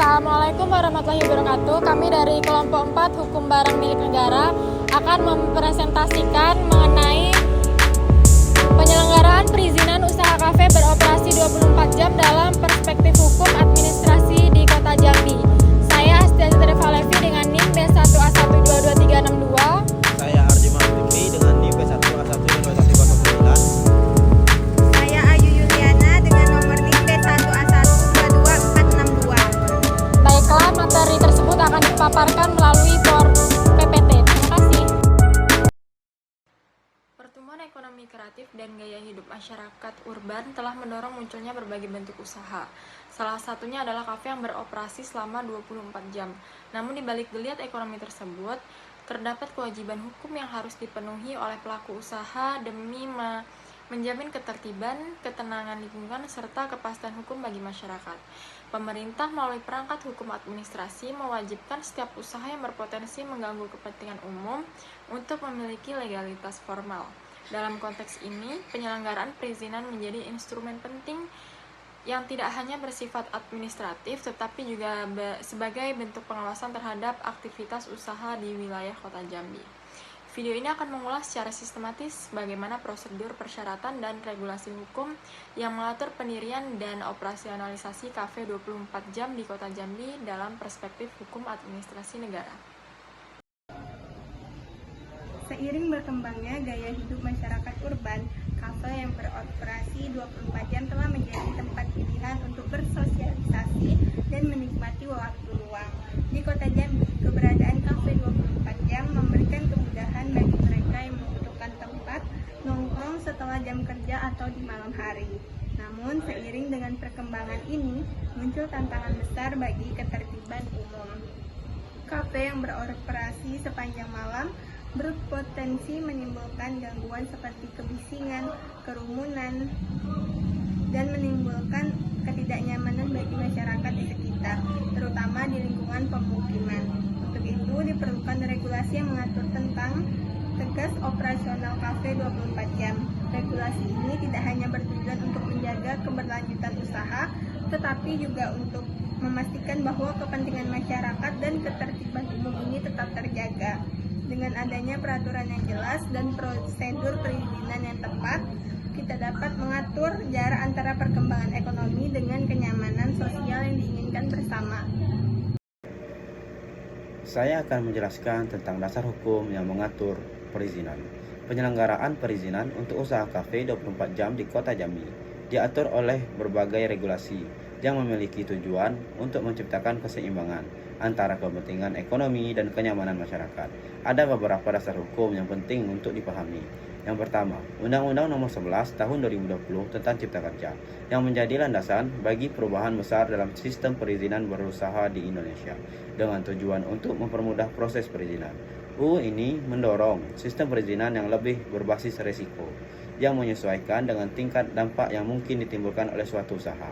Assalamualaikum warahmatullahi wabarakatuh. Kami dari kelompok 4 Hukum Barang Milik Negara akan mempresentasikan mengenai penyelenggaraan perizinan usaha kafe beroperasi 24 jam dalam perspektif hukum administrasi di Kota Jambi. Saya Astianti Trevalevi dengan NIM B1A122362. Saya Ardi Mahmudi dengan NIM B1A12109. Saya Ayu Yuliana dengan nomor NIM B1A1226462. Baiklah, materi tersebut akan dipaparkan melalui PPT. Terima kasih. Pertumbuhan ekonomi kreatif dan gaya hidup masyarakat urban telah mendorong munculnya berbagai bentuk usaha. Salah satunya adalah kafe yang beroperasi selama 24 jam. Namun di balik geliat ekonomi tersebut, terdapat kewajiban hukum yang harus dipenuhi oleh pelaku usaha demi menjamin ketertiban, ketenangan lingkungan, serta kepastian hukum bagi masyarakat. Pemerintah melalui perangkat hukum administrasi mewajibkan setiap usaha yang berpotensi mengganggu kepentingan umum untuk memiliki legalitas formal. Dalam konteks ini, penyelenggaraan perizinan menjadi instrumen penting yang tidak hanya bersifat administratif, tetapi juga sebagai bentuk pengawasan terhadap aktivitas usaha di wilayah Kota Jambi. Video ini akan mengulas secara sistematis bagaimana prosedur persyaratan dan regulasi hukum yang mengatur pendirian dan operasionalisasi kafe 24 jam di Kota Jambi dalam perspektif hukum administrasi negara. Seiring berkembangnya gaya hidup masyarakat urban, kafe yang beroperasi 24 jam telah menjadi tempat pilihan untuk bersosialisasi dan menikmati waktu luang. Di Kota Jambi, keberadaan kafe 24 jam memberikan kemudahan bagi mereka yang membutuhkan tempat nongkrong setelah jam kerja atau di malam hari. Namun, seiring dengan perkembangan ini, muncul tantangan besar bagi ketertiban umum. Kafe yang beroperasi sepanjang malam berpotensi menimbulkan gangguan seperti kebisingan, kerumunan, dan menimbulkan ketidaknyamanan bagi masyarakat di sekitar, terutama di lingkungan pemukiman. Untuk itu diperlukan regulasi yang mengatur tentang tegas operasional kafe 24 jam. Regulasi ini tidak hanya bertujuan untuk menjaga keberlanjutan usaha, tetapi juga untuk memastikan bahwa kepentingan masyarakat dan ketertiban umum ini tetap terjaga. Dengan adanya peraturan yang jelas dan prosedur perizinan yang tepat, kita dapat mengatur jarak antara perkembangan ekonomi dengan kenyamanan sosial yang diinginkan bersama. Saya akan menjelaskan tentang dasar hukum yang mengatur perizinan. Penyelenggaraan perizinan untuk usaha kafe 24 jam di Kota Jambi diatur oleh berbagai regulasi yang memiliki tujuan untuk menciptakan keseimbangan antara kepentingan ekonomi dan kenyamanan masyarakat. Ada beberapa dasar hukum yang penting untuk dipahami. Yang pertama, Undang-Undang Nomor 11 Tahun 2020 tentang Cipta Kerja yang menjadi landasan bagi perubahan besar dalam sistem perizinan berusaha di Indonesia dengan tujuan untuk mempermudah proses perizinan. UU ini mendorong sistem perizinan yang lebih berbasis risiko yang menyesuaikan dengan tingkat dampak yang mungkin ditimbulkan oleh suatu usaha.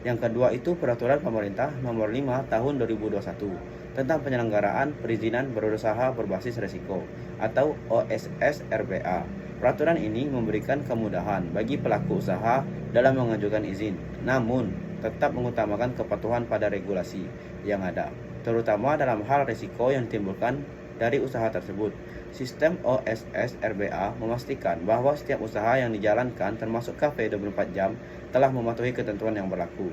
Yang kedua itu Peraturan Pemerintah Nomor 5 Tahun 2021 tentang penyelenggaraan perizinan berusaha berbasis risiko atau OSS RBA. Peraturan ini memberikan kemudahan bagi pelaku usaha dalam mengajukan izin, namun tetap mengutamakan kepatuhan pada regulasi yang ada, terutama dalam hal risiko yang ditimbulkan dari usaha tersebut. Sistem OSS RBA memastikan bahwa setiap usaha yang dijalankan termasuk kafe 24 jam telah mematuhi ketentuan yang berlaku.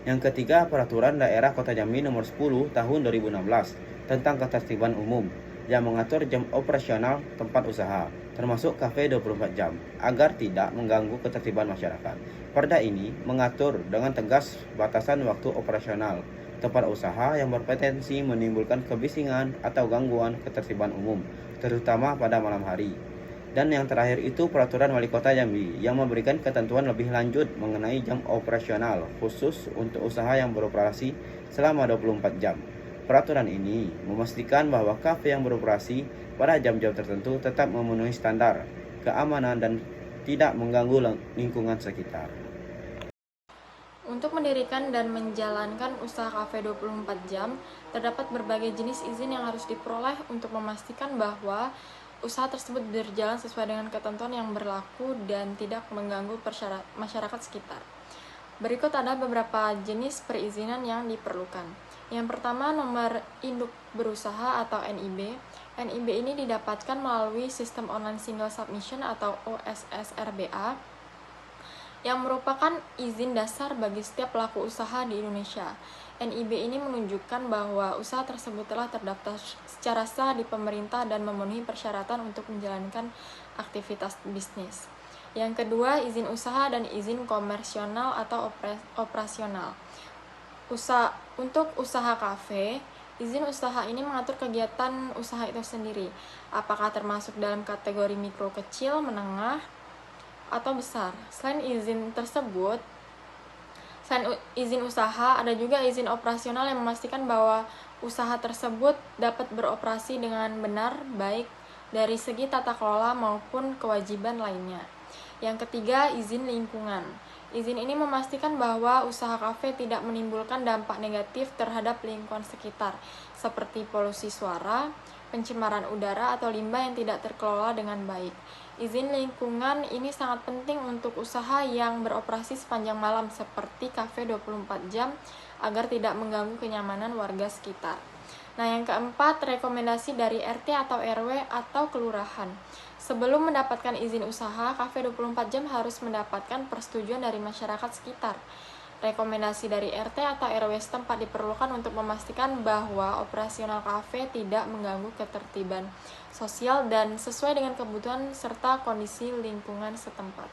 Yang ketiga, Peraturan Daerah Kota Jambi Nomor 10 Tahun 2016 tentang Ketertiban Umum yang mengatur jam operasional tempat usaha, termasuk kafe 24 jam, agar tidak mengganggu ketertiban masyarakat. Perda ini mengatur dengan tegas batasan waktu operasional tempat usaha yang berpotensi menimbulkan kebisingan atau gangguan ketertiban umum, terutama pada malam hari. Dan yang terakhir itu Peraturan Wali Kota Jambi yang memberikan ketentuan lebih lanjut mengenai jam operasional khusus untuk usaha yang beroperasi selama 24 jam. Peraturan ini memastikan bahwa kafe yang beroperasi pada jam-jam tertentu tetap memenuhi standar keamanan dan tidak mengganggu lingkungan sekitar. Untuk mendirikan dan menjalankan usaha kafe 24 jam, terdapat berbagai jenis izin yang harus diperoleh untuk memastikan bahwa usaha tersebut berjalan sesuai dengan ketentuan yang berlaku dan tidak mengganggu masyarakat sekitar. Berikut ada beberapa jenis perizinan yang diperlukan. Yang pertama, nomor induk berusaha atau NIB. NIB ini didapatkan melalui sistem online single submission atau OSS-RBA yang merupakan izin dasar bagi setiap pelaku usaha di Indonesia. NIB ini menunjukkan bahwa usaha tersebut telah terdaftar secara sah di pemerintah dan memenuhi persyaratan untuk menjalankan aktivitas bisnis. Yang kedua, izin usaha dan izin komersional atau operasional. Untuk usaha kafe, izin usaha ini mengatur kegiatan usaha itu sendiri, apakah termasuk dalam kategori mikro, kecil, menengah, atau besar. Selain izin usaha, ada juga izin operasional yang memastikan bahwa usaha tersebut dapat beroperasi dengan benar, baik dari segi tata kelola maupun kewajiban lainnya. Yang ketiga, izin lingkungan. Izin ini memastikan bahwa usaha kafe tidak menimbulkan dampak negatif terhadap lingkungan sekitar, seperti polusi suara, pencemaran udara, atau limbah yang tidak terkelola dengan baik. Izin lingkungan ini sangat penting untuk usaha yang beroperasi sepanjang malam seperti kafe 24 jam agar tidak mengganggu kenyamanan warga sekitar. Nah, yang keempat, rekomendasi dari RT atau RW atau kelurahan. Sebelum mendapatkan izin usaha, kafe 24 jam harus mendapatkan persetujuan dari masyarakat sekitar. Rekomendasi dari RT atau RW setempat diperlukan untuk memastikan bahwa operasional kafe tidak mengganggu ketertiban sosial dan sesuai dengan kebutuhan serta kondisi lingkungan setempat.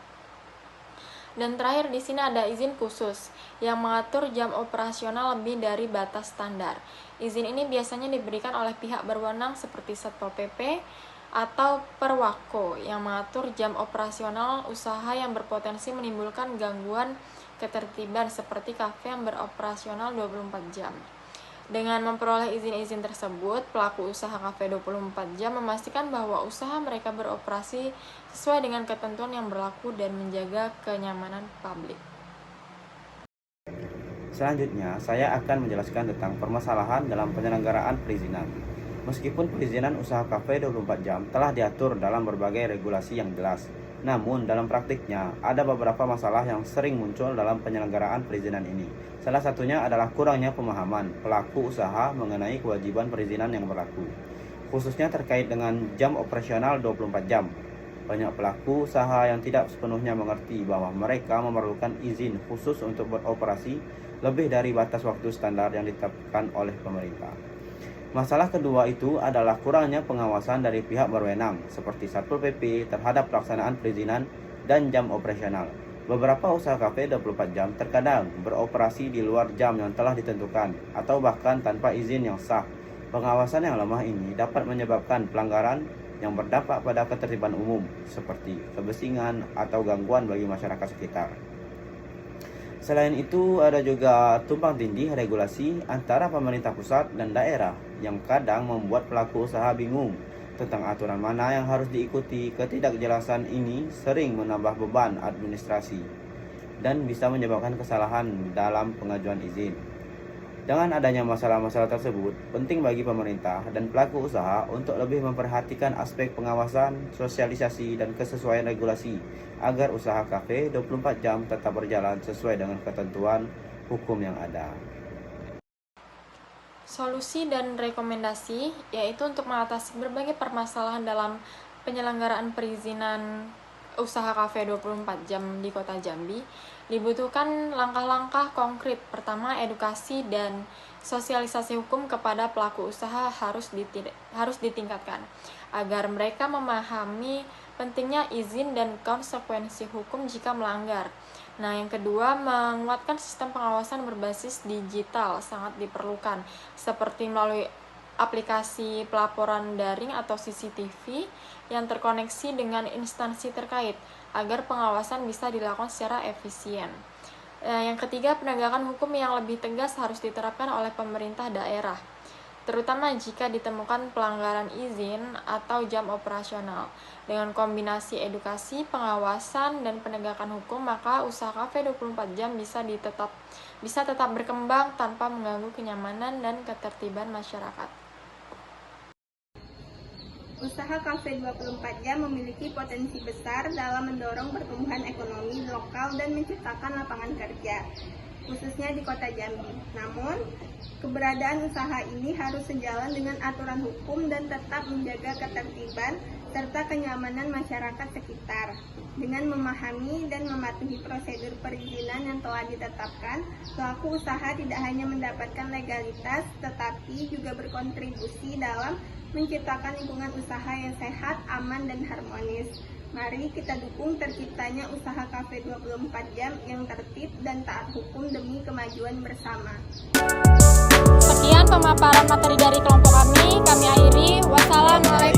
Dan terakhir di sini ada izin khusus yang mengatur jam operasional lebih dari batas standar. Izin ini biasanya diberikan oleh pihak berwenang seperti Satpol PP atau Perwako yang mengatur jam operasional usaha yang berpotensi menimbulkan gangguan ketertiban seperti kafe yang beroperasional 24 jam. Dengan memperoleh izin-izin tersebut, pelaku usaha kafe 24 jam memastikan bahwa usaha mereka beroperasi sesuai dengan ketentuan yang berlaku dan menjaga kenyamanan publik. Selanjutnya, saya akan menjelaskan tentang permasalahan dalam penyelenggaraan perizinan. Meskipun perizinan usaha kafe 24 jam telah diatur dalam berbagai regulasi yang jelas, namun dalam praktiknya ada beberapa masalah yang sering muncul dalam penyelenggaraan perizinan ini. Salah satunya adalah kurangnya pemahaman pelaku usaha mengenai kewajiban perizinan yang berlaku, khususnya terkait dengan jam operasional 24 jam. Banyak pelaku usaha yang tidak sepenuhnya mengerti bahwa mereka memerlukan izin khusus untuk beroperasi lebih dari batas waktu standar yang ditetapkan oleh pemerintah. Masalah kedua itu adalah kurangnya pengawasan dari pihak berwenang seperti Satpol PP terhadap pelaksanaan perizinan dan jam operasional. Beberapa usaha kafe 24 jam terkadang beroperasi di luar jam yang telah ditentukan atau bahkan tanpa izin yang sah. Pengawasan yang lemah ini dapat menyebabkan pelanggaran yang berdampak pada ketertiban umum seperti kebisingan atau gangguan bagi masyarakat sekitar. Selain itu, ada juga tumpang tindih regulasi antara pemerintah pusat dan daerah yang kadang membuat pelaku usaha bingung tentang aturan mana yang harus diikuti. Ketidakjelasan ini sering menambah beban administrasi dan bisa menyebabkan kesalahan dalam pengajuan izin. Dengan adanya masalah-masalah tersebut, penting bagi pemerintah dan pelaku usaha untuk lebih memperhatikan aspek pengawasan, sosialisasi, dan kesesuaian regulasi agar usaha kafe 24 jam tetap berjalan sesuai dengan ketentuan hukum yang ada. Solusi dan rekomendasi yaitu untuk mengatasi berbagai permasalahan dalam penyelenggaraan perizinan usaha kafe 24 jam di Kota Jambi, dibutuhkan langkah-langkah konkret. Pertama, edukasi dan sosialisasi hukum kepada pelaku usaha harus ditingkatkan agar mereka memahami pentingnya izin dan konsekuensi hukum jika melanggar. Nah, yang kedua, menguatkan sistem pengawasan berbasis digital sangat diperlukan, seperti melalui aplikasi pelaporan daring atau CCTV yang terkoneksi dengan instansi terkait agar pengawasan bisa dilakukan secara efisien. Yang ketiga, penegakan hukum yang lebih tegas harus diterapkan oleh pemerintah daerah, terutama jika ditemukan pelanggaran izin atau jam operasional. Dengan kombinasi edukasi, pengawasan, dan penegakan hukum, maka usaha kafe 24 jam bisa tetap berkembang tanpa mengganggu kenyamanan dan ketertiban masyarakat. Usaha kafe 24 jam memiliki potensi besar dalam mendorong pertumbuhan ekonomi lokal dan menciptakan lapangan kerja, khususnya di Kota Jambi. Namun, keberadaan usaha ini harus sejalan dengan aturan hukum dan tetap menjaga ketertiban serta kenyamanan masyarakat sekitar. Dengan memahami dan mematuhi prosedur perizinan yang telah ditetapkan, pelaku usaha tidak hanya mendapatkan legalitas, tetapi juga berkontribusi dalam menciptakan lingkungan usaha yang sehat, aman, dan harmonis. Mari kita dukung terciptanya usaha kafe 24 jam yang tertib dan taat hukum demi kemajuan bersama. Sekian pemaparan materi dari kelompok kami akhiri. Wassalamualaikum.